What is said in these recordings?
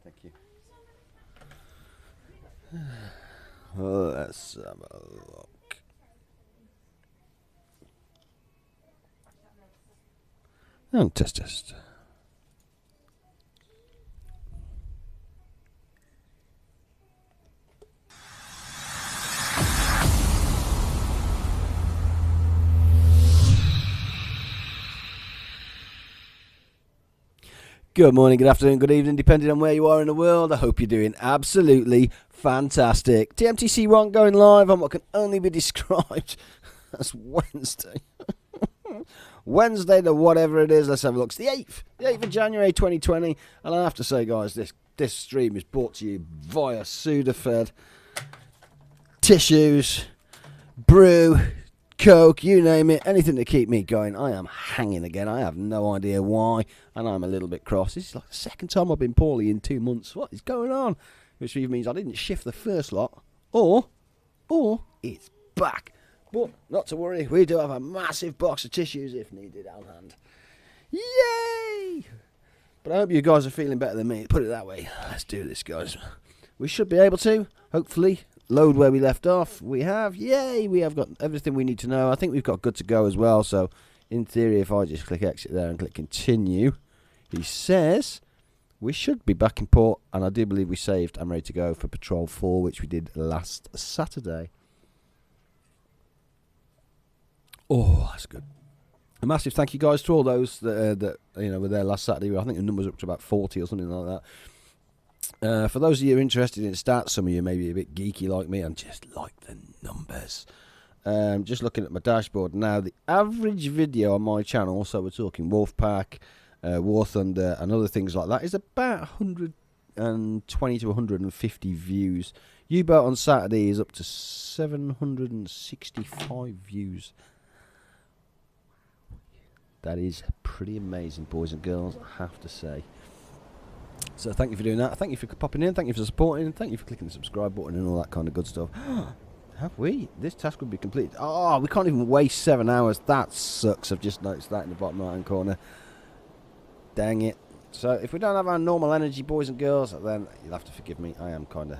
Thank you. Let's have a look. Oh, test. Good morning, good afternoon, good evening, depending on where you are in the world. I hope you're doing absolutely fantastic. TMTC1 going live on what can only be described as Wednesday. Wednesday to whatever it is. Let's have a look. It's the 8th of January 2020. And I have to say, guys, this stream is brought to you via Sudafed, tissues, brew, Coke, you name it, anything to keep me going. I am hanging again. I have no idea why, and I'm a little bit cross. This is like the second time I've been poorly in 2 months. What is going on? Which means I didn't shift the first lot, or it's back. But not to worry, we do have a massive box of tissues if needed on hand. Yay! But I hope you guys are feeling better than me. Put it that way. Let's do this, guys. We should be able to, hopefully, load where we left off. We have, yay, we have got everything we need to know. I think we've got good to go as well. So in theory, if I just click exit there and click continue, he says we should be back in port, and I do believe we saved and ready to go for patrol 4, which we did last Saturday. Oh, that's good. A massive thank you, guys, to all those that were there last Saturday. I think the number's up to about 40 or something like that. For those of you interested in stats, some of you may be a bit geeky like me and just like the numbers. Just looking at my dashboard now, the average video on my channel, so we're talking Wolfpack, War Thunder and other things like that, is about 120 to 150 views. UBOAT on Saturday is up to 765 views. That is pretty amazing, boys and girls, I have to say. So thank you for doing that. Thank you for popping in. Thank you for supporting. Thank you for clicking the subscribe button and all that kind of good stuff. Have we? This task would be completed. Oh, we can't even waste 7 hours. That sucks. I've just noticed that in the bottom right hand corner. Dang it. So if we don't have our normal energy, boys and girls, then you'll have to forgive me. I am kind of,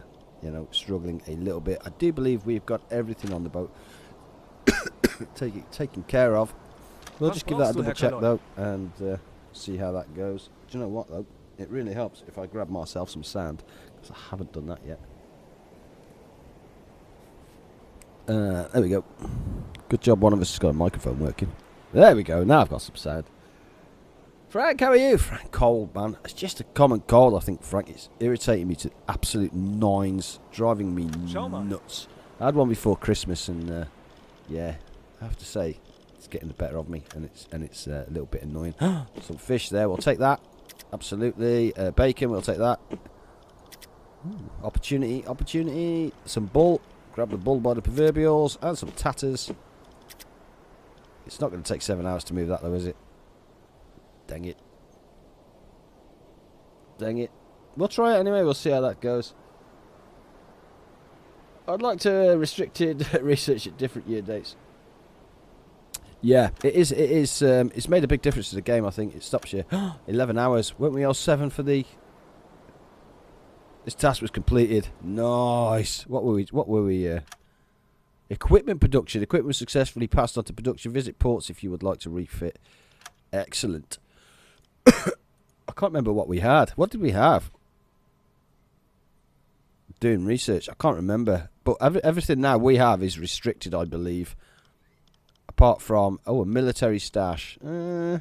struggling a little bit. I do believe we've got everything on the boat taken care of. We'll just give that a double check, though, and see how that goes. Do you know what, though? It really helps if I grab myself some sand, because I haven't done that yet. There we go. Good job one of us has got a microphone working. There we go, now I've got some sand. Frank, how are you? Frank, cold, man. It's just a common cold, I think, Frank. It's irritating me to absolute nines, driving me nuts. I had one before Christmas, and yeah, I have to say, it's getting the better of me, and it's a little bit annoying. Some fish there, we'll take that. Absolutely. Bacon, we'll take that. Ooh, opportunity. Some bull. Grab the bull by the proverbials. And some tatters. It's not going to take 7 hours to move that, though, is it? Dang it. We'll try it anyway. We'll see how that goes. I'd like to restricted research at different year dates. Yeah, it is. It is. It's made a big difference to the game. I think it stops you. 11 hours. Weren't we all 7 for the? This task was completed. Nice. What were we? What were we? Equipment production. Equipment was successfully passed on to production. Visit ports if you would like to refit. Excellent. I can't remember what we had. What did we have? Doing research. I can't remember. But everything now we have is restricted, I believe. Apart from a military stash. I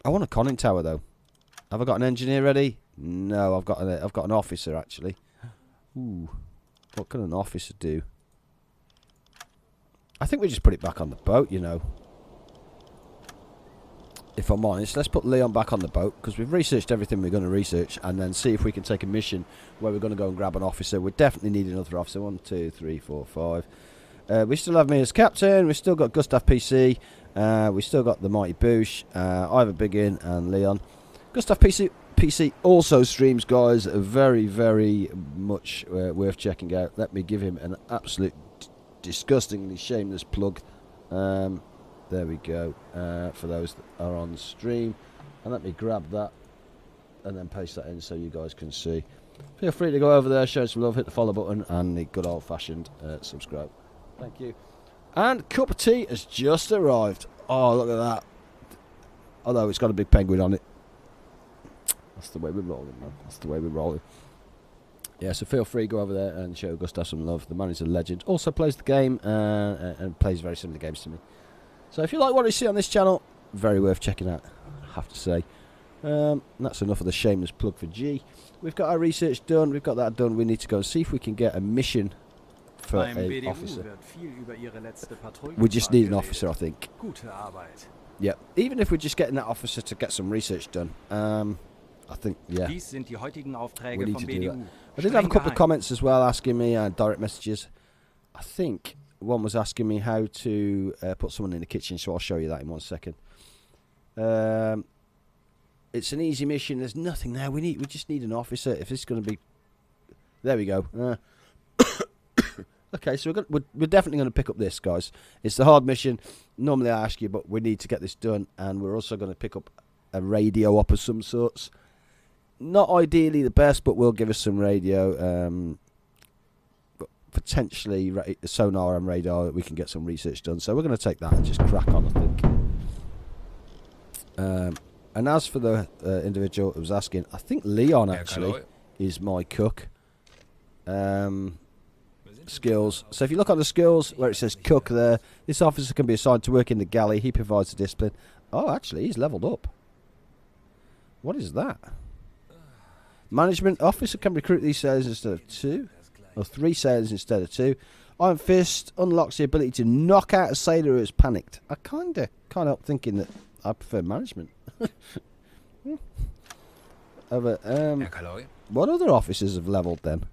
want a conning tower though. Have I got an engineer ready? No, I've got an officer actually. Ooh, what can an officer do? I think we just put it back on the boat, you know. If I'm honest, let's put Leon back on the boat because we've researched everything we're going to research, and then see if we can take a mission where we're going to go and grab an officer. We definitely need another officer. 1, 2, 3, 4, 5. We still have me as captain. We've still got Gustav PC. We still got the Mighty Boosh, Ivor Biggin, and Leon. Gustav PC also streams, guys. Very, very much worth checking out. Let me give him an absolute disgustingly shameless plug. There we go. For those that are on the stream, and let me grab that and then paste that in so you guys can see. Feel free to go over there, show some love, hit the follow button, and the good old-fashioned subscribe. Thank you. And cup of tea has just arrived. Oh, look at that. Although it's got a big penguin on it. That's the way we're rolling, man. That's the way we're rolling. Yeah, so feel free, go over there and show Gustav some love. The man is a legend. Also plays the game and plays very similar games to me. So if you like what you see on this channel, very worth checking out, I have to say. That's enough of the shameless plug for G. We've got our research done. We've got that done. We need to go and see if we can get a mission for an officer. We just need an officer, I think. Yeah, even if we're just getting that officer to get some research done. I think, yeah, we need to do that. I did have a couple of comments as well asking me, direct messages. I think one was asking me how to put someone in the kitchen, so I'll show you that in 1 second. It's an easy mission. There's nothing there. We just need an officer. If this is going to be, there we go. Okay, so we're definitely going to pick up this, guys. It's the hard mission. Normally I ask you, but we need to get this done, and we're also going to pick up a radio op of some sorts. Not ideally the best, but will give us some radio. But potentially sonar and radar. We can get some research done. So we're going to take that and just crack on, I think. And as for the individual who was asking, I think Leon actually is my cook. Skills. So if you look on the skills where it says cook there, this officer can be assigned to work in the galley. He provides the discipline. Oh, actually, he's leveled up. What is that? Management officer can recruit these sailors instead of 2, or 3 sailors instead of 2. Iron Fist unlocks the ability to knock out a sailor who is panicked. I can't help thinking that I prefer management. What other officers have leveled then?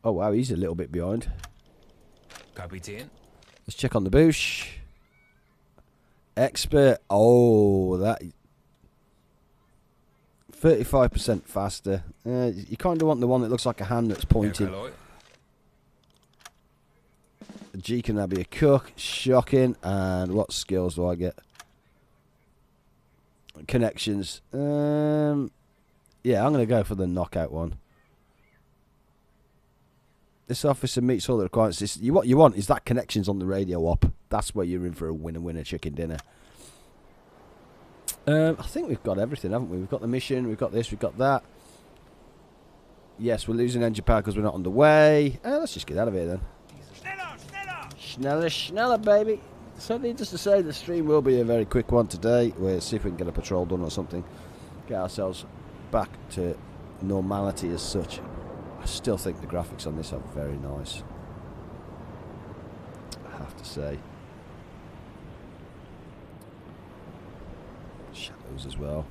Oh wow, he's a little bit behind. Kapitän. Let's check on the Boosh. Expert. Oh, that 35% faster. You kind of want the one that looks like a hand that's pointing. G can now be a cook. Shocking. And what skills do I get? Connections. Yeah, I'm going to go for the knockout one. This officer meets all the requirements. What you want is that connections on the radio op. That's where you're in for a winner chicken dinner. I think we've got everything, haven't we? We've got the mission, we've got this, we've got that. Yes, we're losing engine power because we're not on the way. Let's just get out of here then. Schneller, baby. So needless to say, the stream will be a very quick one today. We'll see if we can get a patrol done or something. Get ourselves back to normality as such. I still think the graphics on this are very nice, I have to say. Shadows as well.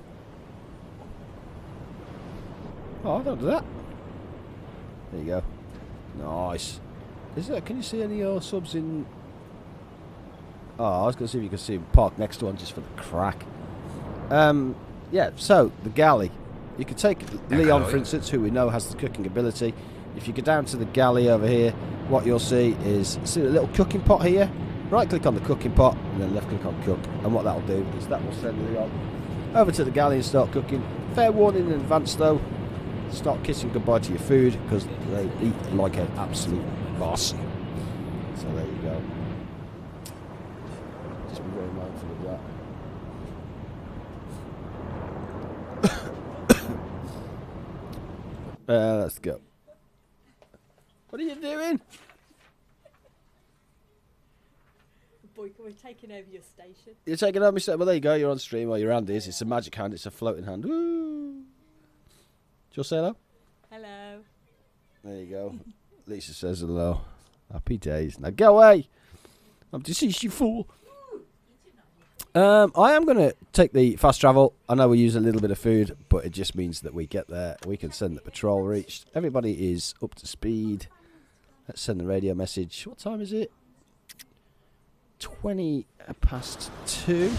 Oh, don't do that. There you go. Nice. Can you see any subs in? Oh, I was going to see if you could see him park next to one just for the crack. Yeah, so the galley. You could take Leon, for instance, who we know has the cooking ability. If you go down to the galley over here, what you'll see is a little cooking pot here. Right click on the cooking pot and then left click on cook, and what that'll do is that will send Leon over to the galley and start cooking. Fair warning in advance though, start kissing goodbye to your food because they eat like an absolute boss. So there you go. Just be very mindful of that. Let's go. What are you doing? Boy, we're taking over your station. You're taking over my station? Well, there you go. You're on stream. Well, your hand is. It's a magic hand. It's a floating hand. Woo! Do you say hello? Hello. There you go. Lisa says hello. Happy days. Now go away. I'm deceased, you fool. I am going to take the fast travel. I know we use a little bit of food, but it just means that we get there. We can send the patrol reached. Everybody is up to speed. Let's send the radio message. What time is it? 20 past 2.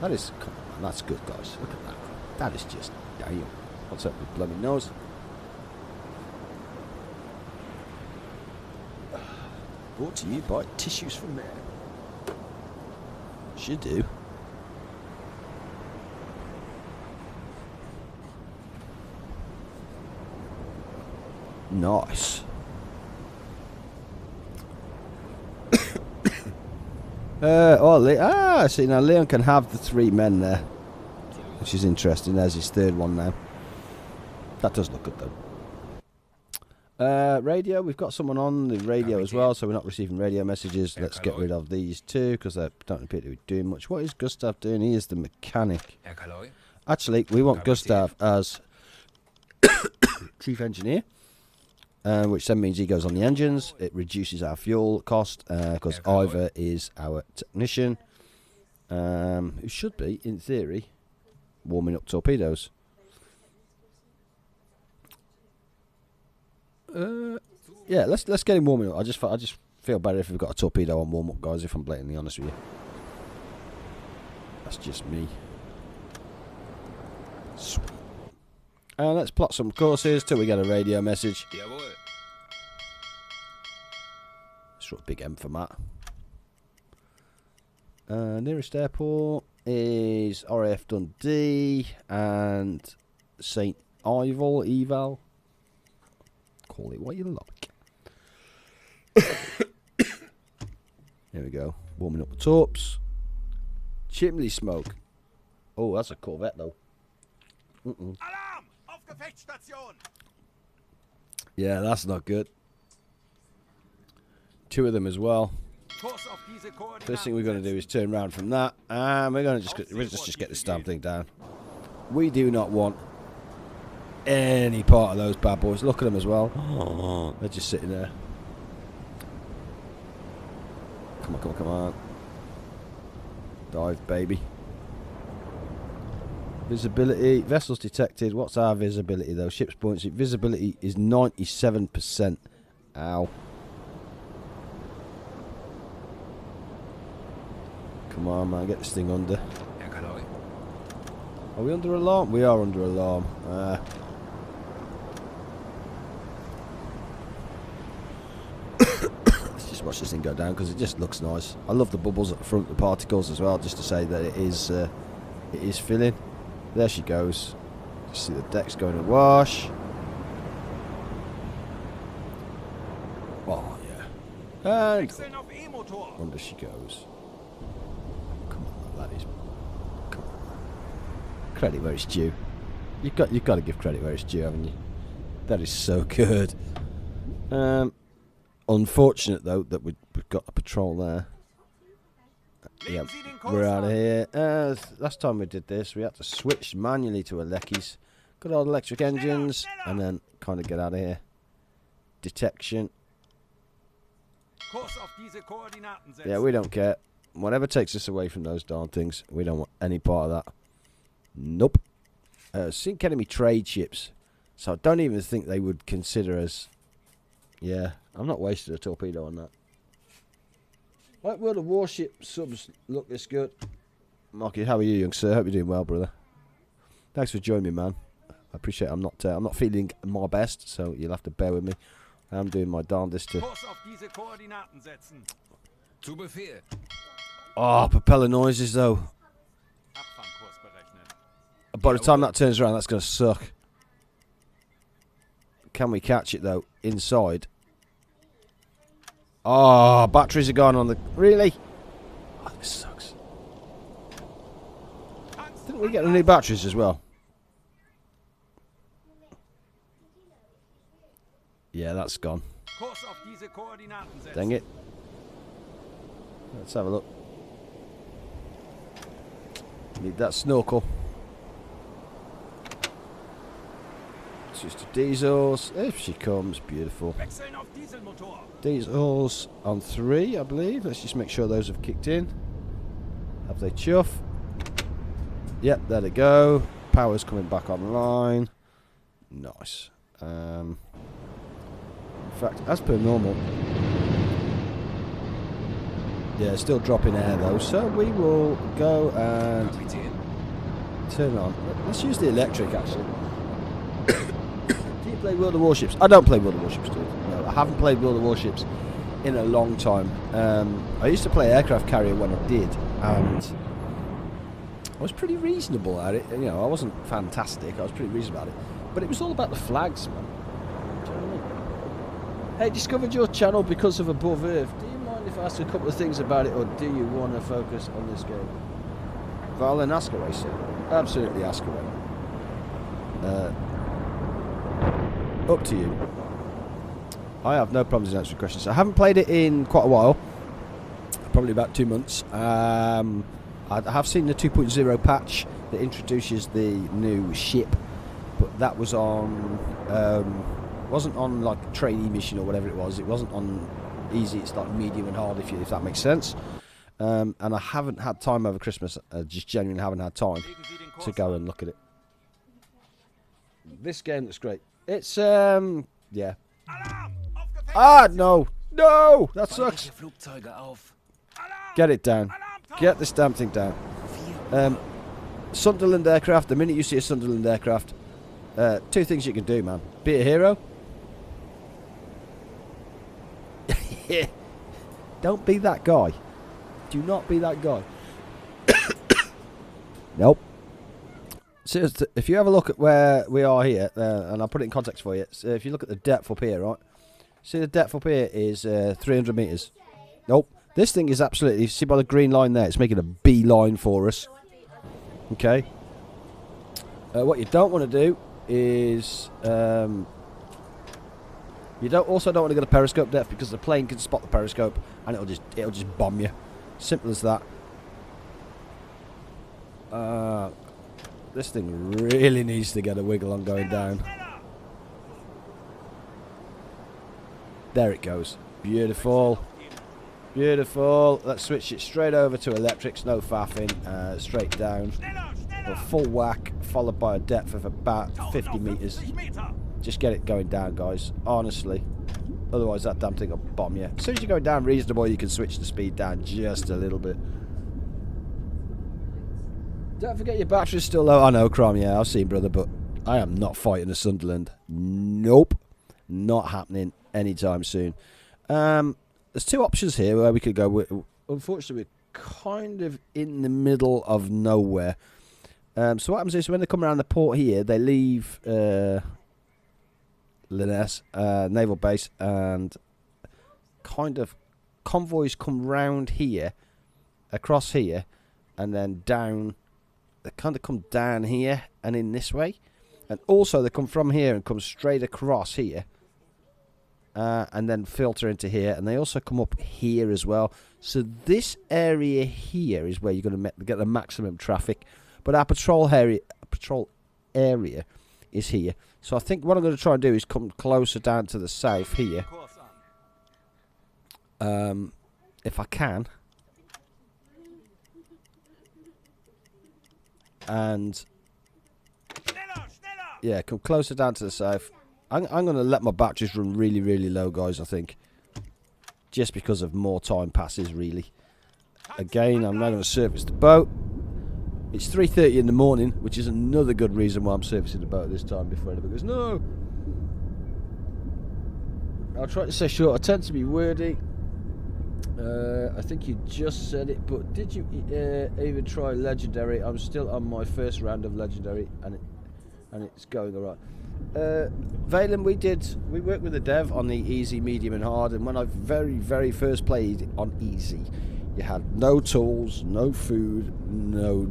That's good, guys. Look at that. That is just damn. What's up with blooming nose? Brought to you by Tissues from There. Should do. Nice. See now Leon can have the 3 men there, which is interesting. There's his 3rd one now. That does look good though. Radio, we've got someone on the radio as well, so we're not receiving radio messages. Let's get rid of these 2 because they don't appear to be doing much. What is Gustav doing? He is the mechanic. Actually, we want Gustav as chief engineer. Which then means he goes on the engines. It reduces our fuel cost because Ivor is our technician, who should be, in theory, warming up torpedoes. Yeah, let's get him warming up. I just feel better if we've got a torpedo on warm up, guys. If I'm blatantly honest with you, that's just me. Sweet. Let's plot some courses till we get a radio message. Let's write big M for Matt. Nearest airport is RAF Dundee and St. Eval. Call it what you like. There we go. Warming up the torps. Chimney smoke. Oh, that's a Corvette though. Yeah, that's not good. 2 of them as well. First thing we're going to do is turn around from that, and we're going to just get this damn thing down. We do not want any part of those bad boys. Look at them as well. Oh, they're just sitting there. Come on, come on, come on. Dive, baby. Visibility, vessels detected. What's our visibility though? Ship's buoyancy. Visibility is 97%. Ow. Come on, man, get this thing under. Are we under alarm? We are under alarm. Let's just watch this thing go down because it just looks nice. I love the bubbles at the front, the particles as well, just to say that it is filling. There she goes. Just see the deck's going awash. Oh, yeah. And under she goes. Come on, laddies. Come on. Credit where it's due. You've got to give credit where it's due, haven't you? That is so good. Unfortunate, though, that we've got a patrol there. Yep, we're out of here. Last time we did this, we had to switch manually to Aleckis. Good old electric engines, and then kind of get out of here. Detection. Yeah, we don't care. Whatever takes us away from those darn things, we don't want any part of that. Nope. Sink enemy trade ships. So I don't even think they would consider us. Yeah, I'm not wasting a torpedo on that. Right, World of Warship subs look this good. Marky, how are you, young sir? Hope you're doing well, brother. Thanks for joining me, man. I appreciate I'm not feeling my best, so you'll have to bear with me. I'm doing my darndest to... Kurs auf diese Koordinaten setzen. Zu Befehl. Oh, propeller noises, though. Abfangkurs berechnen. By the time that turns around, that's going to suck. Can we catch it, though, inside? Oh, batteries are gone on the... Really? Oh, this sucks. Didn't we get the new batteries as well? Yeah, that's gone. Kurs auf diese Koordinaten setzen. Dang it. Let's have a look. Need that snorkel. It's just the diesels. If she comes, beautiful. Wechseln auf Dieselmotor. Diesels on 3, I believe. Let's just make sure those have kicked in. Have they chuff? Yep, there they go. Power's coming back online. Nice. In fact, as per normal. Yeah, still dropping air though, so we will go and turn on. Let's use the electric actually. Do you play World of Warships? I don't play World of Warships, dude. No, I haven't played World of Warships in a long time. I used to play aircraft carrier when I did, and I was pretty reasonable at it. You know, I wasn't fantastic. I was pretty reasonable at it, but it was all about the flags, man. Do you know what I mean? Hey, discovered your channel because of Above Earth. Do you mind if I ask a couple of things about it, or do you want to focus on this game? Well, then ask away, sir. Absolutely ask away. Up to you. I have no problems in answering questions. I haven't played it in quite a while. Probably about 2 months. I have seen the 2.0 patch that introduces the new ship, but that was on... wasn't on like a trainee mission or whatever it was. It wasn't on easy. It's like medium and hard, if that makes sense. And I haven't had time over Christmas. Just genuinely haven't had time to go and look at it. This game looks great. It's yeah. Ah, no, that sucks. Get it down. Get this damn thing down. Sunderland aircraft. The minute you see a Sunderland aircraft, 2 things you can do, man. Be a hero. Don't be that guy. Do not be that guy. Nope. So if you have a look at where we are here, and I'll put it in context for you. So if you look at the depth up here, right? See the depth up here is 300 metres. Nope. This thing is absolutely... See by the green line there? It's making a beeline for us. Okay. What you don't want to do is... you don't want to go to periscope depth, because the plane can spot the periscope and it'll just bomb you. Simple as that. This thing really needs to get a wiggle on going down. There it goes. Beautiful. Beautiful. Let's switch it straight over to electrics. No faffing. Straight down. A full whack, followed by a depth of about 50 metres. Just get it going down, guys. Honestly. Otherwise, that damn thing will bomb you. As soon as you go down reasonable, you can switch the speed down just a little bit. Don't forget your battery's still low. I know, Crom, yeah, I've seen, brother, but I am not fighting a Sunderland. Nope. Not happening anytime soon. There's 2 options here where we could go. Unfortunately, we're kind of in the middle of nowhere. So what happens is when they come around the port here, they leave Linnes naval base, and kind of convoys come round here, across here, and then down. They kind of come down here and in this way, and also they come from here and come straight across here, and then filter into here, and they also come up here as well. So this area here is where you're going to get the maximum traffic, but our patrol area is here. So I think what I'm going to try and do is come closer down to the south here, if I can. And yeah, come closer down to the south. I'm going to let my batteries run really, really low, guys, I think. Just because of more time passes, really. Again, I'm now going to service the boat. It's 3:30 in the morning, which is another good reason why I'm servicing the boat at this time before anybody goes, no. I'll try to say short. I tend to be wordy. I think you just said it, but did you even try Legendary? I'm still on my first round of Legendary, and it's going alright. Valen, we worked with the dev on the easy, medium and hard, and when I very first played on easy, you had no tools, no food, no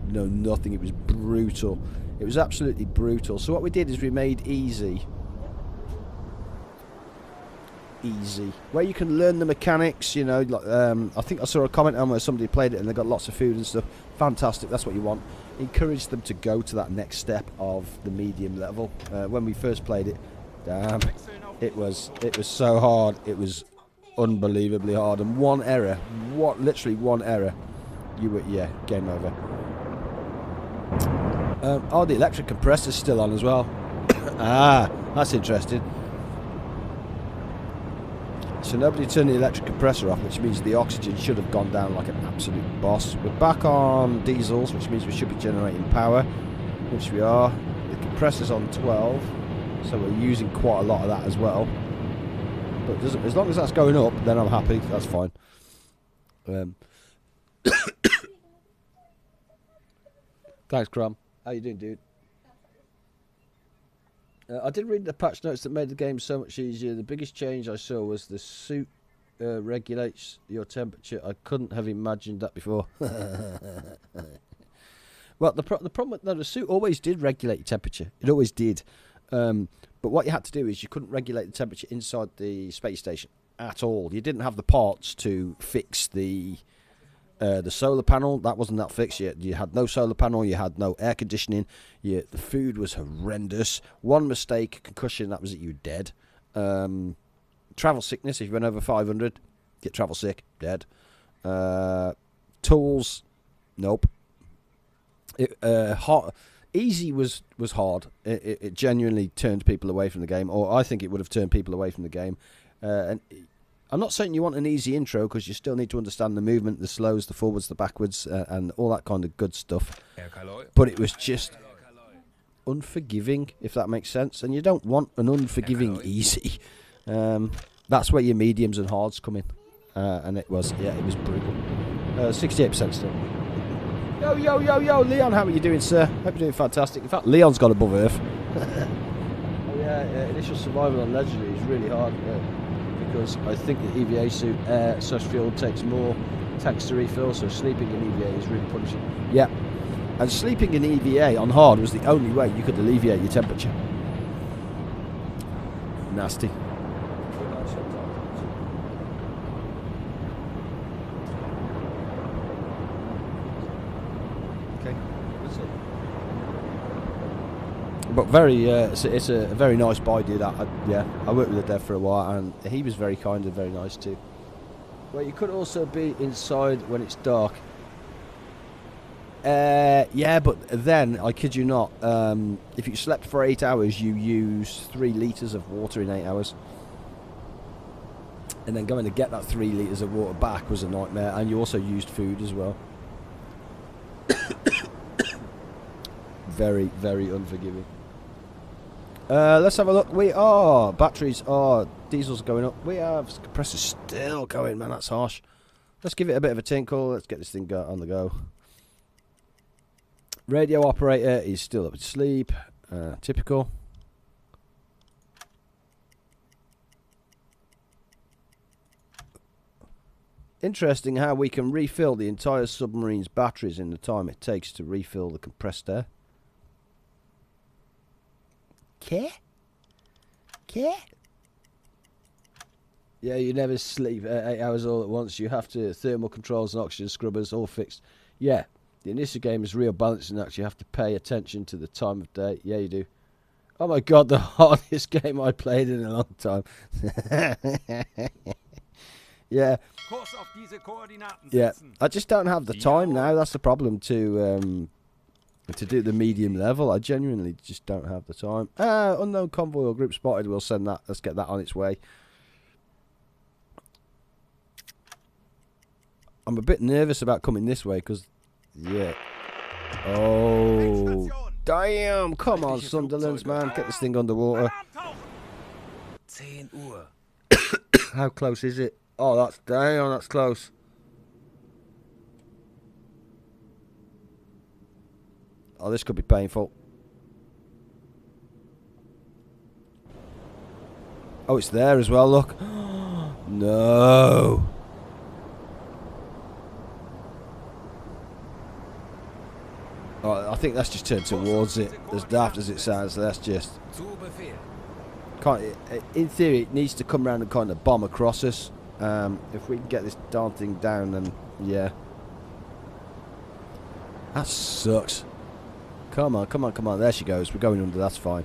nothing. It was brutal. It was absolutely brutal. So what we did is we made easy, where you can learn the mechanics, you know, like, I think I saw a comment on where somebody played it and they got lots of food and stuff. Fantastic, that's what you want. Encourage them to go to that next step of the medium level. When we first played it, damn, it was so hard. It was unbelievably hard, and one error, literally one error, you were, yeah, game over. Oh, the electric compressor's still on as well. Ah, that's interesting. So nobody turned the electric compressor off, which means the oxygen should have gone down like an absolute boss. We're back on diesels, which means we should be generating power, which we are. The compressor's on 12, so we're using quite a lot of that as well. But as long as that's going up, then I'm happy. That's fine. Thanks, Crum. How you doing, dude? I did read the patch notes that made the game so much easier. The biggest change I saw was the suit regulates your temperature. I couldn't have imagined that before. Well, the problem with the suit always did regulate your temperature. It always did. But what you had to do is you couldn't regulate the temperature inside the space station at all. You didn't have the parts to fix the solar panel. That wasn't that fixed yet. You had no solar panel, you had no air conditioning, the food was horrendous. One mistake, concussion, that was it, you were dead. Travel sickness, if you went over 500, get travel sick, dead. Tools, nope. Easy was hard. It genuinely turned people away from the game, or I think it would have turned people away from the game. And I'm not saying you want an easy intro, because you still need to understand the movement, the slows, the forwards, the backwards, and all that kind of good stuff. But it was just unforgiving, if that makes sense. And you don't want an unforgiving easy. That's where your mediums and hards come in. And it was brutal. 68% still. Yo, Leon, how are you doing, sir? Hope you're doing fantastic. In fact, Leon's got above Earth. Oh, yeah, initial survival on Legendary is really hard. Because I think the EVA suit fuel takes more tanks to refill, so sleeping in EVA is really punishing. Yeah, and sleeping in EVA on hard was the only way you could alleviate your temperature. Nasty. Okay, that's it. But it's a very nice buy, dude. Yeah, I worked with the dev for a while, and he was very kind and very nice too. Well, you could also be inside when it's dark. Yeah, but then, I kid you not, if you slept for 8 hours, you use 3 litres of water in 8 hours. And then going to get that 3 litres of water back was a nightmare, and you also used food as well. Very, very unforgiving. Let's have a look. Batteries are, diesels are going up. We have compressors still going, man, that's harsh. Let's give it a bit of a tinkle. Let's get this thing on the go. Radio operator is still up asleep. Typical. Interesting how we can refill the entire submarine's batteries in the time it takes to refill the compressed air. Yeah, you never sleep 8 hours all at once. You have to thermal controls and oxygen scrubbers all fixed. Yeah, the initial game is real balancing acts. You have to pay attention to the time of day. Yeah, you do. Oh my god, the hardest game I played in a long time. Yeah. Yeah, I just don't have the time now. That's the problem to do the medium level. I genuinely just don't have the time. Unknown convoy or group spotted. We'll send that. Let's get that on its way. I'm a bit nervous about coming this way because, yeah, Oh, damn. Come on, Sunderland's, man. Get this thing underwater. Alarm tauchen! 10 Uhr. How close is it? Oh, that's damn. That's close. Oh, this could be painful. Oh, it's there as well, look. No. Oh, I think that's just turned towards it. As daft as it sounds, that's just... Zu Befehl. In theory, it needs to come around and kind of bomb across us. If we can get this darn thing down, then yeah. That sucks. Come on, come on, come on. There she goes. We're going under. That's fine.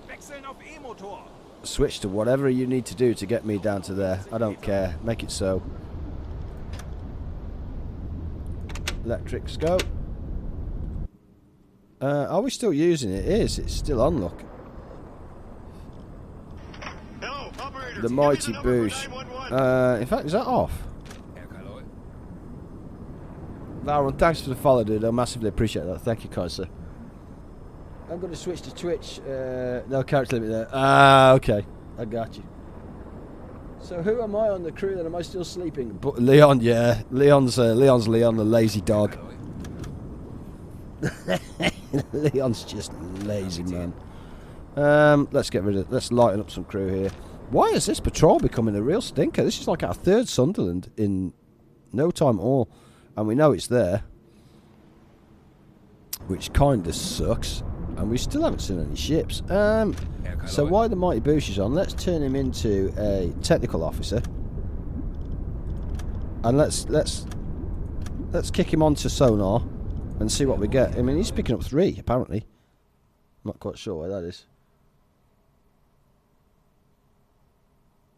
Wechseln auf E-Motor. Switch to whatever you need to do to get me down to there. I don't care. Make it so. Electrics go. Are we still using it? It is. It's still on, look. Hello, operator. The mighty boosh. In fact, is that off? Herr Kaloi. Valron, thanks for the follow, dude. I massively appreciate that. Thank you, kind sir. I'm going to switch to Twitch. No character limit there. Ah, okay. I got you. So who am I on the crew then? Am I still sleeping? But Leon, yeah. Leon's Leon, the lazy dog. Leon's just lazy, man. Let's lighten up some crew here. Why is this patrol becoming a real stinker? This is like our third Sunderland in no time at all. And we know it's there. Which kind of sucks. And we still haven't seen any ships. So why the mighty boosh is on? Let's turn him into a technical officer. And let's kick him onto sonar and see what we get. I mean, he's picking up 3 apparently. I'm not quite sure why that is.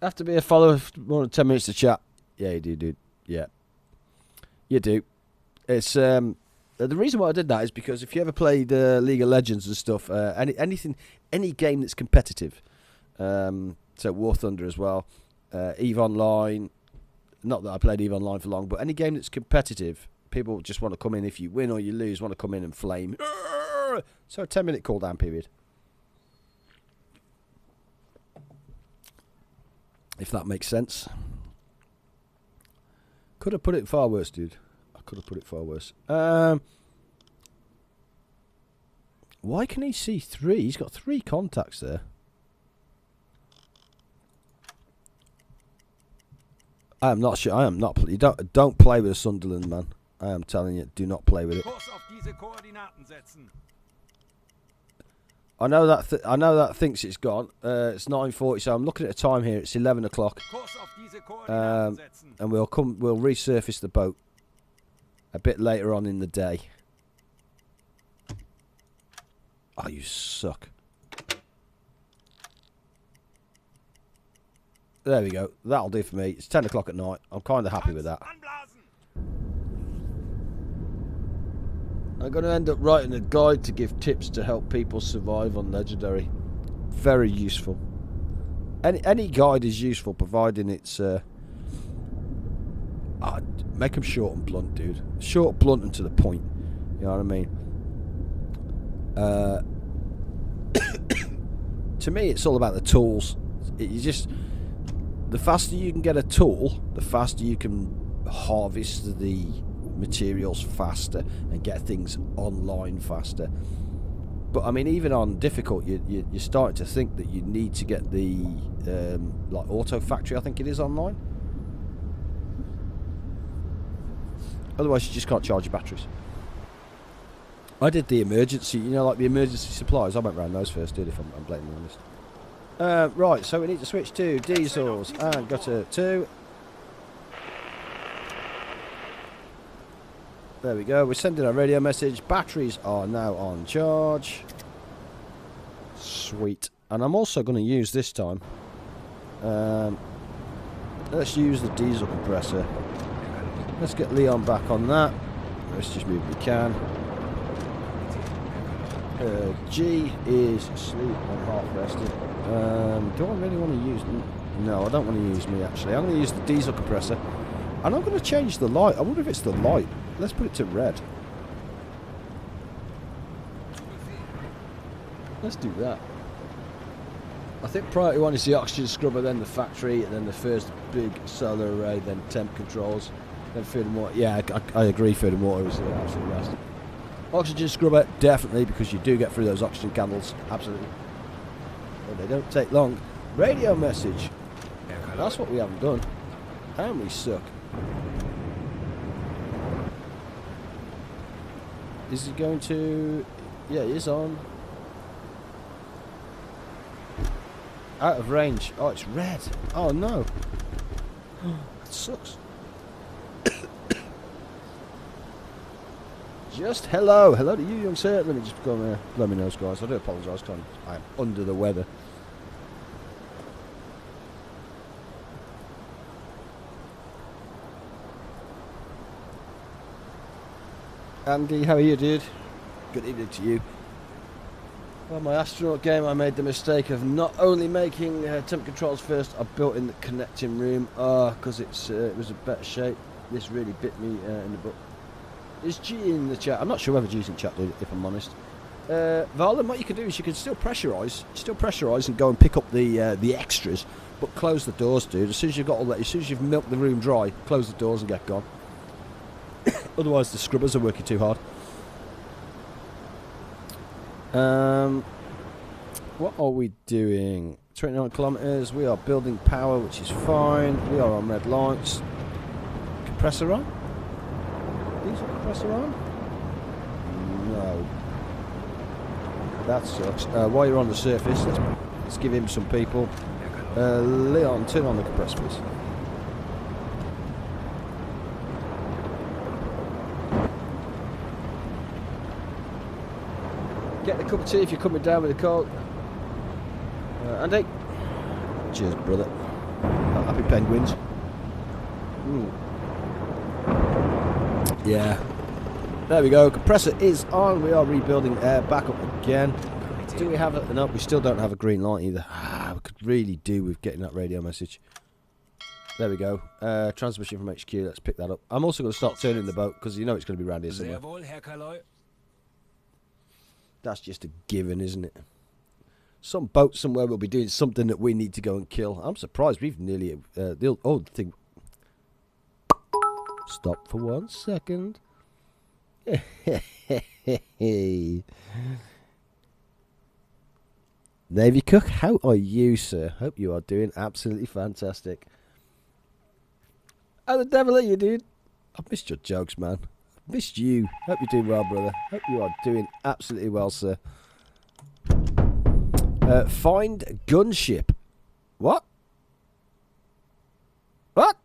Have to be a follower for more than 10 minutes to chat. Yeah, you do, dude. Yeah, you do. It's the reason why I did that is because if you ever played League of Legends and stuff, any game that's competitive, so War Thunder as well, EVE Online. Not that I played EVE Online for long, but any game that's competitive, people just want to come in. If you win or you lose, want to come in and flame. So a 10-minute cooldown period. If that makes sense. Could have put it far worse, dude. I could have put it far worse. Why can he see 3? He's got 3 contacts there. I am not sure. I am not. You don't play with a Sunderland, man. I am telling you, do not play with it. Kurs auf diese Koordinaten setzen. I know that thinks it's gone. It's 9:40, so I'm looking at the time here. It's 11 o'clock. Kurs auf diese Koordinaten setzen. And we'll resurface the boat a bit later on in the day. Oh, you suck. There we go. That'll do for me. It's 10 o'clock at night. I'm kind of happy with that. Anblasen. I'm going to end up writing a guide to give tips to help people survive on Legendary. Very useful. Any guide is useful, providing it's... make them short and blunt, dude. Short, blunt, and to the point. You know what I mean? To me, it's all about the tools. The faster you can get a tool, the faster you can harvest the materials faster and get things online faster. But I mean, even on difficult, you're starting to think that you need to get the like Auto Factory, I think it is, online. Otherwise, you just can't charge your batteries. I did the emergency, like the emergency supplies. I went round those first, dude, if I'm blatantly honest. Right, so we need to switch to diesels and got a 2. There we go. We're sending a radio message. Batteries are now on charge. Sweet. And I'm also going to use this time. Let's use the diesel compressor. Let's get Leon back on that. Let's just move if we can. G is asleep and half rested. Do I really want to use... No, I don't want to use me, actually. I'm going to use the diesel compressor. And I'm going to change the light. I wonder if it's the light. Let's put it to red. Let's do that. I think priority 1 is the oxygen scrubber, then the factory, and then the first big solar array, then temp controls, then food and water. Yeah, I agree, food and water is the absolute best. Oxygen scrubber, definitely, because you do get through those oxygen candles, absolutely. But they don't take long. Radio message. That's what we haven't done. And we suck. Is he going to... Yeah, he is on. Out of range. Oh, it's red. Oh, no. That sucks. Just hello. Hello to you, young sir. Let me just go there. Let me know, guys. I do apologise. I'm under the weather. Andy, how are you, dude? Good evening to you. Well, my astronaut game, I made the mistake of not only making temp controls first, I built in the connecting room, because it was a better shape. This really bit me in the butt. Is G in the chat? I'm not sure whether G's in chat, dude, if I'm honest. Varlin, what you can do is you can still pressurise and go and pick up the extras, but close the doors, dude. As soon as you've got all that, as soon as you've milked the room dry, close the doors and get gone. Otherwise, the scrubbers are working too hard. What are we doing? 29 kilometres. We are building power, which is fine. We are on red lights. Compressor on? Diesel compressor on? No. That sucks. While you're on the surface, let's give him some people. Leon, turn on the compressor, please. Get the cup of tea if you're coming down with a cold. Andy. Cheers, brother. Happy penguins. Yeah. There we go. Compressor is on. We are rebuilding air back up again. Do we have it? No, we still don't have a green light either. We could really do with getting that radio message. There we go. Transmission from HQ. Let's pick that up. I'm also going to start turning the boat because you know it's going to be around here somewhere. That's just a given, isn't it? Some boat somewhere will be doing something that we need to go and kill. I'm surprised we've nearly... the old thing... Stop for 1 second. Navy Cook, how are you, sir? Hope you are doing absolutely fantastic. How the devil are you, dude? I've missed your jokes, man. Missed you. Hope you're doing well, brother. Hope you are doing absolutely well, sir. Find gunship. What? What?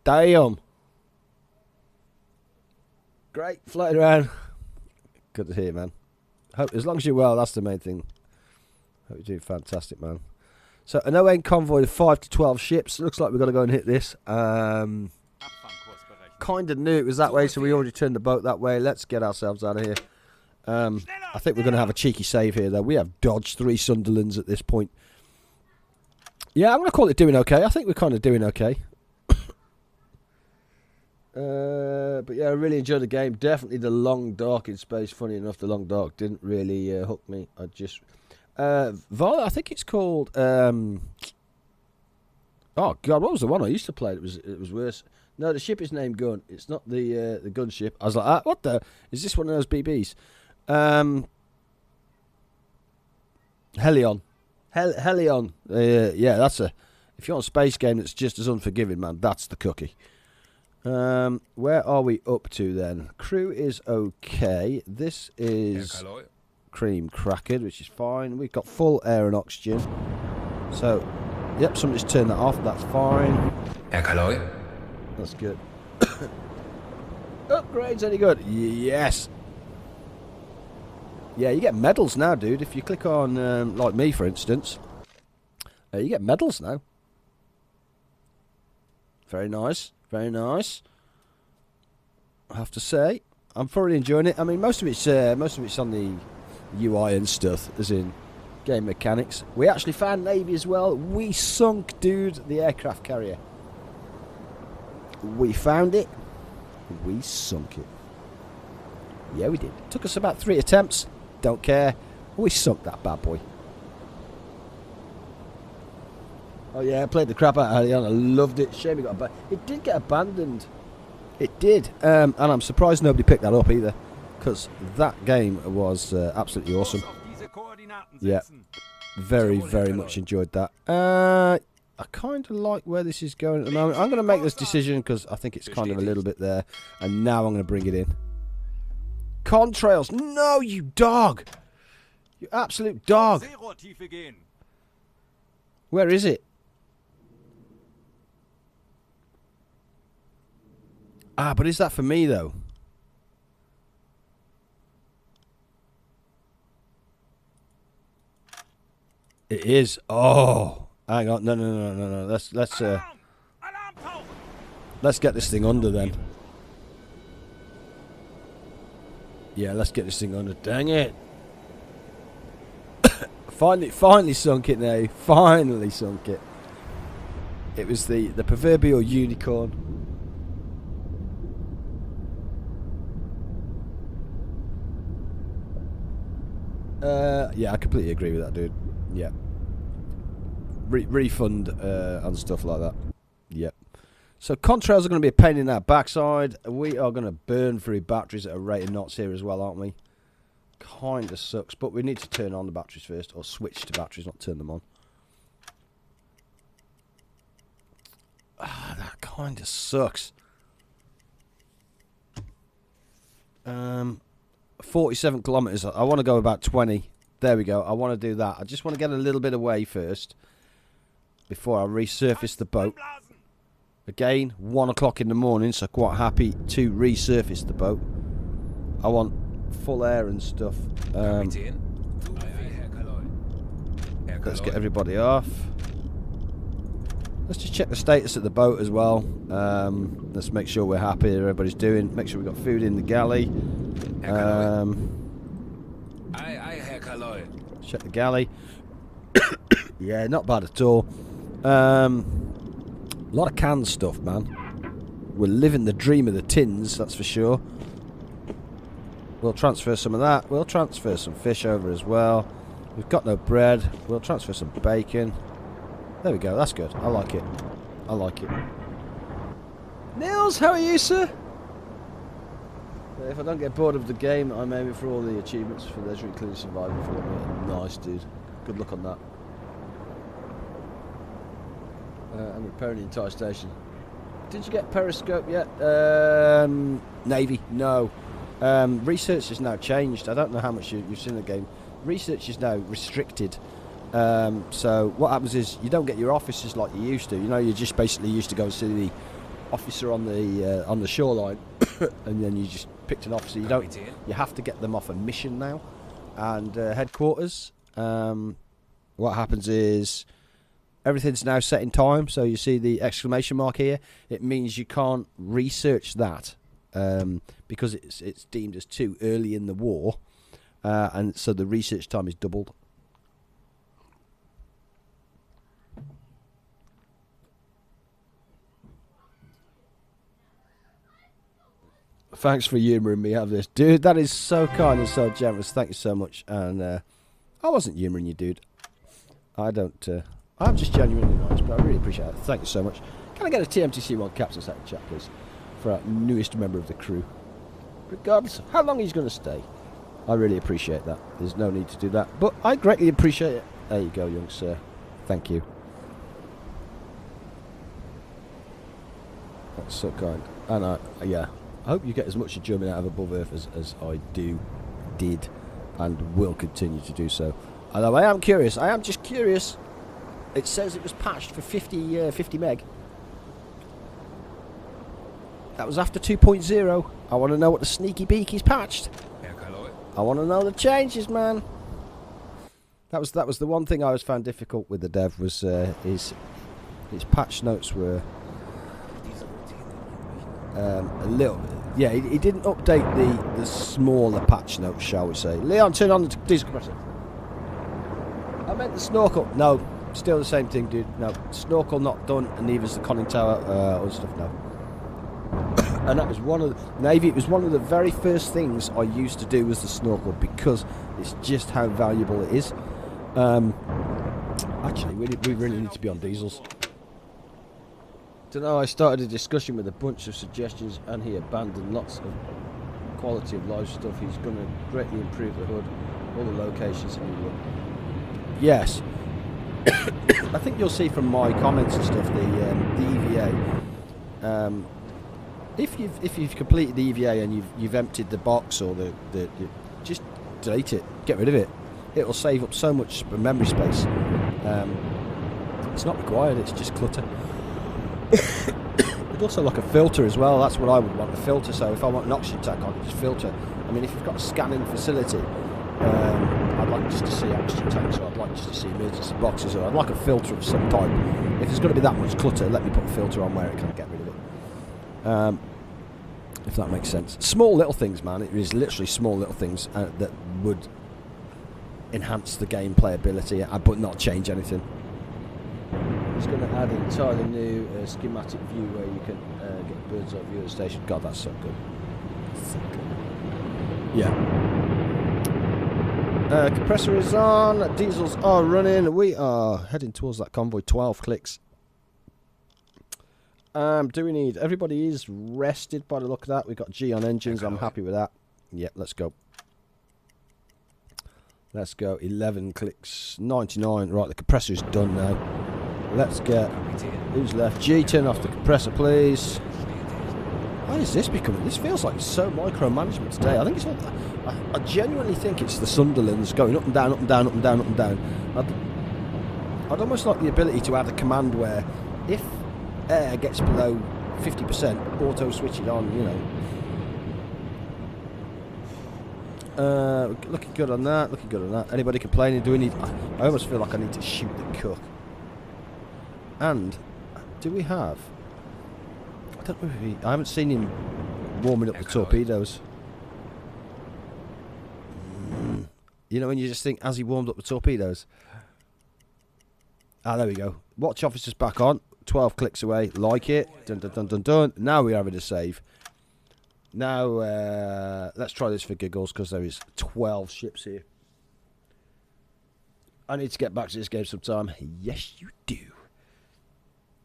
Damn. Great. Floating around. Good to hear, man. Hope as long as you're well, that's the main thing. Hope you're doing fantastic, man. So, an ON convoy of 5 to 12 ships. Looks like we've got to go and hit this. Kind of knew it was that way, so we already turned the boat that way. Let's get ourselves out of here. I think we're going to have a cheeky save here, though. We have dodged 3 Sunderlands at this point. Yeah, I'm going to call it doing okay. I think we're kind of doing okay. But yeah, I really enjoyed the game. Definitely the long dark in space. Funny enough, the long dark didn't really hook me. I just... Val, I think it's called... oh, God, what was the one I used to play? It was worse. No, the ship is named Gun. It's not the gunship. I was like, ah, what the... Is this one of those BBs? Helion. Helion. Yeah, that's a... If you want a space game that's just as unforgiving, man, that's the cookie. Where are we up to then? Crew is okay. This is cream crackered, which is fine. We've got full air and oxygen. So, yep, somebody's turned that off. That's fine. That's good. Upgrades any good? Yes. Yeah, you get medals now, dude. If you click on, like me, for instance, you get medals now. Very nice. Very nice. I have to say, I'm thoroughly enjoying it. I mean, most of it's on the UI and stuff, as in game mechanics. We actually found Navy as well. We sunk, dude, the aircraft carrier. We found it. We sunk it. Yeah, we did. Took us about 3 attempts. Don't care. We sunk that bad boy. Oh yeah, I played the crap out of it. I loved it. Shame it got abandoned. It did get abandoned. It did. And I'm surprised nobody picked that up either. Because that game was absolutely awesome. Yeah. Very, very much enjoyed that. I kind of like where this is going at the moment. I'm going to make this decision because I think it's kind of a little bit there. And now I'm going to bring it in. Contrails. No, you dog. You absolute dog. Where is it? Ah, but is that for me, though? It is. Oh. Hang on. No. Let's get this thing under, then. Yeah, let's get this thing under. Dang it. Finally sunk it now. Finally sunk it. It was the proverbial unicorn. Yeah, I completely agree with that, dude. Yeah. Refund on stuff like that. Yep. So contrails are going to be a pain in our backside. We are going to burn through batteries at a rate of knots here as well, aren't we? Kind of sucks, but we need to turn on the batteries first, or switch to batteries, not turn them on. Ah, that kind of sucks. 47 kilometers. I want to go about 20. There we go. I want to do that. I just want to get a little bit away first before I resurface the boat. Again, 1 o'clock in the morning, so quite happy to resurface the boat. I want full air and stuff. Let's get everybody off. Let's just check the status of the boat as well. Let's make sure we're happy everybody's doing. Make sure we've got food in the galley. Check the galley. Yeah, not bad at all. A lot of canned stuff, man. We're living the dream of the tins, that's for sure. We'll transfer some of that. We'll transfer some fish over as well. We've got no bread. We'll transfer some bacon. There we go, that's good. I like it. I like it. Nils, how are you, sir? If I don't get bored of the game, I'm aiming for all the achievements for Leisure Including Survival for me. Nice, dude. Good luck on that. I'm repairing the entire station. Did you get Periscope yet? Navy? No. Research has now changed. I don't know how much you've seen the game. Research is now restricted. So what happens is you don't get your officers like you used to. You know, you just basically used to go and see the officer on the shoreline, and then you just picked an officer. You have to get them off a mission now, and headquarters. What happens is everything's now set in time. So you see the exclamation mark here. It means you can't research that because it's deemed as too early in the war, and so the research time is doubled. Thanks for humouring me, have this. Dude, that is so kind and so generous. Thank you so much. And I wasn't humouring you, dude. I don't... I'm just genuinely nice, but I really appreciate it. Thank you so much. Can I get a TMTC1 Captain Second chat, please? For our newest member of the crew. Regardless of how long he's going to stay. I really appreciate that. There's no need to do that. But I greatly appreciate it. There you go, young sir. Thank you. That's so kind. And yeah... I hope you get as much enjoyment out of Above Earth as I did, and will continue to do so. Although I am curious, I am just curious. It says it was patched for 50 meg. That was after 2.0. I want to know what the sneaky beaky's patched. I want to know the changes, man. That was the one thing I was found difficult with the dev was his patch notes were. A little, yeah. He didn't update the smaller patch notes, shall we say? Leon, turn on the diesel compressor. I meant the snorkel. No, still the same thing, dude. No, snorkel not done, and neither's the conning tower or stuff. No, And that was one of the Navy. It was one of the very first things I used to do was the snorkel because it's just how valuable it is. Actually, we really need to be on diesels. Don't know. I started a discussion with a bunch of suggestions, and he abandoned lots of quality of life stuff. He's going to greatly improve the hood, all the locations that we want. Yes. I think you'll see from my comments and stuff the EVA. If you've completed the EVA and you've emptied the box or the just delete it, get rid of it. It'll save up so much memory space. It's not required. It's just clutter. It's also like a filter as well. That's what I would want, a filter. So if I want an oxygen tank, I can just filter. I mean, if you've got a scanning facility, I'd like just to see oxygen tanks, or I'd like just to see emergency boxes, or I'd like a filter of some type. If there's going to be that much clutter, let me put a filter on where it can get rid of it. If that makes sense. Small little things, man. It is literally small little things that would enhance the game playability, but not change anything. It's going to add an entirely new schematic view where you can get a bird's eye view of the station. God, that's so good. So good. Yeah. Compressor is on. Diesels are running. We are heading towards that convoy. 12 clicks. Do we need... Everybody is rested by the look of that. We've got G on engines. I'm happy with that. Yep, let's go. Let's go. 11 clicks. 99. Right, the compressor is done now. Let's get... Who's left? G, turn off the compressor, please. Why is this becoming... This feels like so micromanagement today. I think it's all... I genuinely think it's the Sunderlands going up and down, up and down, up and down, up and down. I'd almost like the ability to add a command where if air gets below 50%, auto switch it on, you know. Looking good on that, looking good on that. Anybody complaining? Do we need... I almost feel like I need to shoot the cook. And do we have... I don't know if I haven't seen him warming up the torpedoes. You know, when you just think, has he warmed up the torpedoes? Ah, there we go. Watch officers back on. 12 clicks away. Like it. Dun, dun, dun, dun, dun. Now we're having a save. Now, let's try this for giggles, because there is 12 ships here. I need to get back to this game sometime. Yes, you do.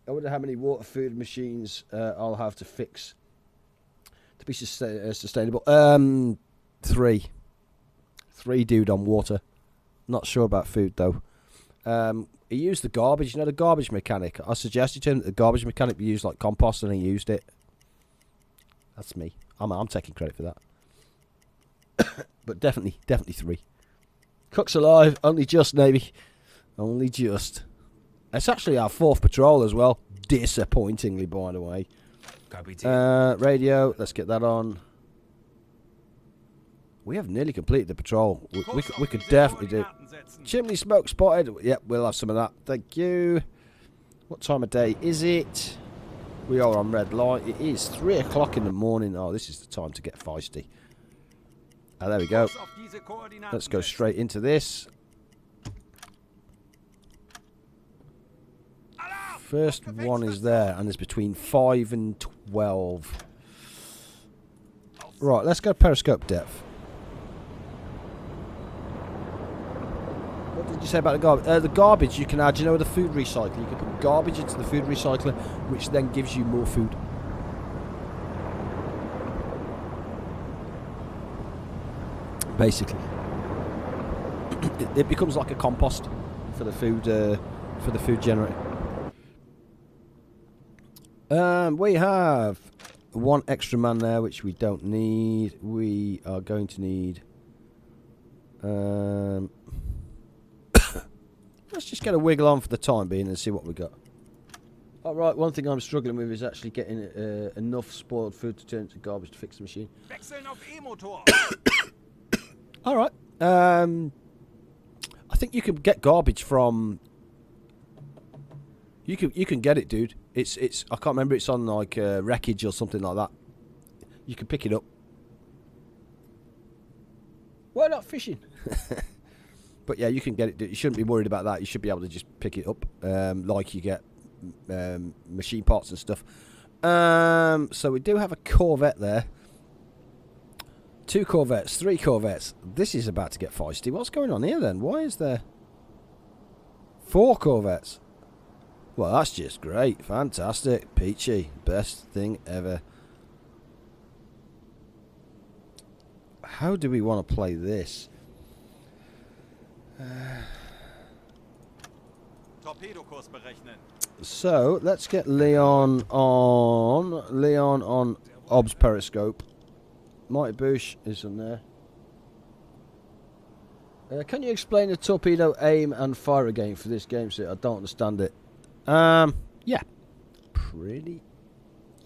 I wonder how many water food machines I'll have to fix to be sustainable. 3. 3, dude, on water. Not sure about food, though. He used the garbage. You know, the garbage mechanic. I suggested to him that the garbage mechanic be used like compost, and he used it. That's me. I'm taking credit for that. But definitely 3. Cook's alive. Only just, Navy. Only just. It's actually our 4th patrol as well. Disappointingly, by the way. Radio. Let's get that on. We have nearly completed the patrol. We could definitely do. Chimney smoke spotted. Yep, we'll have some of that. Thank you. What time of day is it? We are on red light. It is 3 o'clock in the morning. Oh, this is the time to get feisty. Ah, there we go. Let's go straight into this. First one is there, and it's between 5 and 12. Right, let's go periscope depth. What did you say about the garbage? The garbage you can add, you know, the food recycler. You can put garbage into the food recycler, which then gives you more food. Basically, it becomes like a compost for the food generator. We have 1 extra man there, which we don't need. We are going to need. Let's just get a wiggle on for the time being and see what we got. Alright, one thing I'm struggling with is actually getting enough spoiled food to turn into garbage to fix the machine. Alright. I think you can get garbage from... You can get it, dude. It's I can't remember, it's on like wreckage or something like that. You can pick it up. Why not fishing? But yeah, you can get it. You shouldn't be worried about that. You should be able to just pick it up, like you get machine parts and stuff. So we do have a Corvette there. 2 Corvettes, 3 Corvettes. This is about to get feisty. What's going on here then? Why is there 4 Corvettes? Well, that's just great. Fantastic. Peachy. Best thing ever. How do we want to play this? Torpedokurs berechnen. So, let's get Leon on Ob's periscope. Mighty Boosh is in there. Can you explain the torpedo aim and fire again for this game set? I don't understand it. Yeah. Pretty.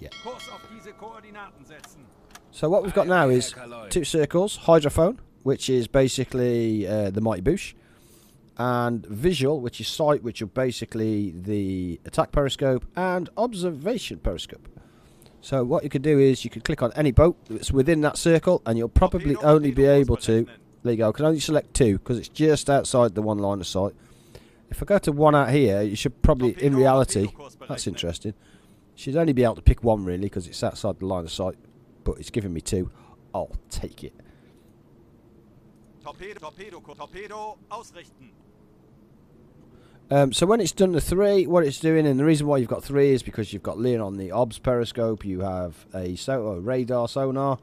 Yeah. Kurs auf diese Koordinaten setzen. So what we've got now is 2 circles, hydrophone, which is basically the Mighty Boosh, and visual, which is sight, which are basically the attack periscope, and observation periscope. So what you could do is you could click on any boat that's within that circle, and you'll probably only be able to, there you go, can only select 2 because it's just outside the 1 line of sight. If I go to 1 out here, you should probably, in reality, that's interesting, you should only be able to pick 1 really because it's outside the line of sight, but it's giving me 2. I'll take it. Torpedo ausrichten. So when it's done the 3, what it's doing, and the reason why you've got 3 is because you've got Leon on the OBS periscope, you have a radar sonar,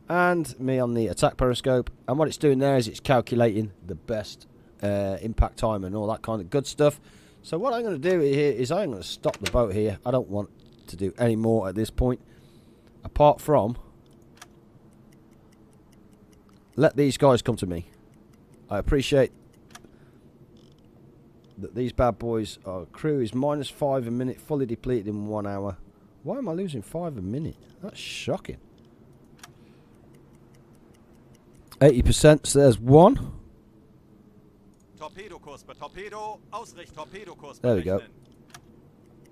and me on the attack periscope, and what it's doing there is it's calculating the best impact time and all that kind of good stuff. So what I'm going to do here is I'm going to stop the boat here. I don't want to do any more at this point, apart from let these guys come to me. I appreciate that these bad boys, our crew is -5 a minute, fully depleted in 1 hour. Why am I losing 5 a minute? That's shocking. 80%, so there's 1. Torpedo ausrichten. Torpedokurs There we go. berechnen.